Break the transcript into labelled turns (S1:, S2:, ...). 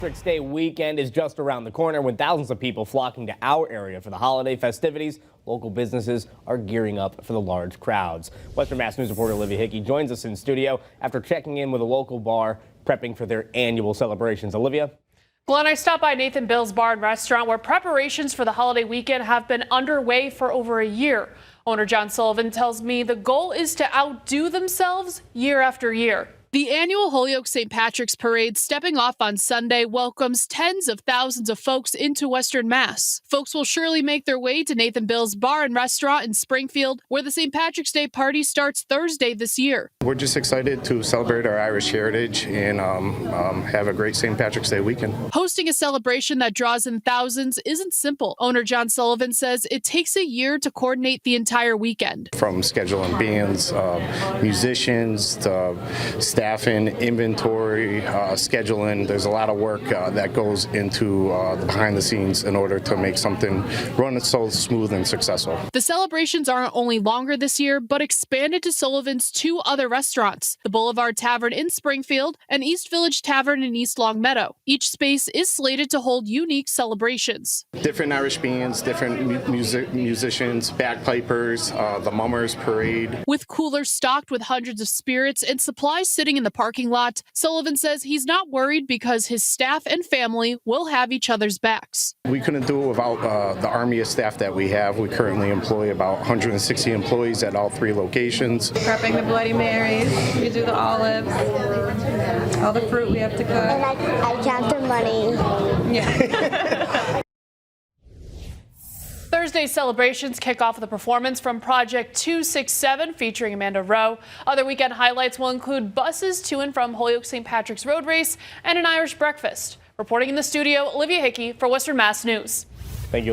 S1: Patrick's Day weekend is just around the corner with thousands of people flocking to our area for the holiday festivities. Local businesses are gearing up for the large crowds. Western Mass News reporter Olivia Hickey joins us in studio after checking in with a local bar prepping for their annual celebrations. Olivia?
S2: Glenn, I stopped by Nathan Bill's Bar and Restaurant where preparations for the holiday weekend have been underway for over a year. Owner John Sullivan tells me the goal is to outdo themselves year after year. The annual Holyoke St. Patrick's Parade, stepping off on Sunday, welcomes tens of thousands of folks into Western Mass. Folks will surely make their way to Nathan Bill's Bar and Restaurant in Springfield, where the St. Patrick's Day party starts Thursday this year.
S3: We're just excited to celebrate our Irish heritage and have a great St. Patrick's Day weekend.
S2: Hosting a celebration that draws in thousands isn't simple. Owner John Sullivan says it takes a year to coordinate the entire weekend.
S3: From scheduling bands, musicians, to staffing, inventory, scheduling. There's a lot of work that goes into the behind the scenes in order to make something run so smooth and successful.
S2: The celebrations aren't only longer this year, but expanded to Sullivan's two other restaurants, the Boulevard Tavern in Springfield and East Village Tavern in East Longmeadow. Each space is slated to hold unique celebrations.
S3: Different Irish bands, different musicians, bagpipers, the Mummers Parade.
S2: With coolers stocked with hundreds of spirits and supplies sitting in the parking lot, Sullivan says he's not worried because his staff and family will have each other's backs.
S3: We couldn't do it without the army of staff that we have. We currently employ about 160 employees at all three locations.
S4: Prepping the Bloody Marys, we do the olives, all the fruit we have to cut.
S5: And I count the money.
S4: Yeah.
S2: Thursday's celebrations kick off with a performance from Project 267 featuring Amanda Rowe. Other weekend highlights will include buses to and from Holyoke St. Patrick's Road Race and an Irish breakfast. Reporting in the studio, Olivia Hickey for Western Mass News.
S1: Thank you.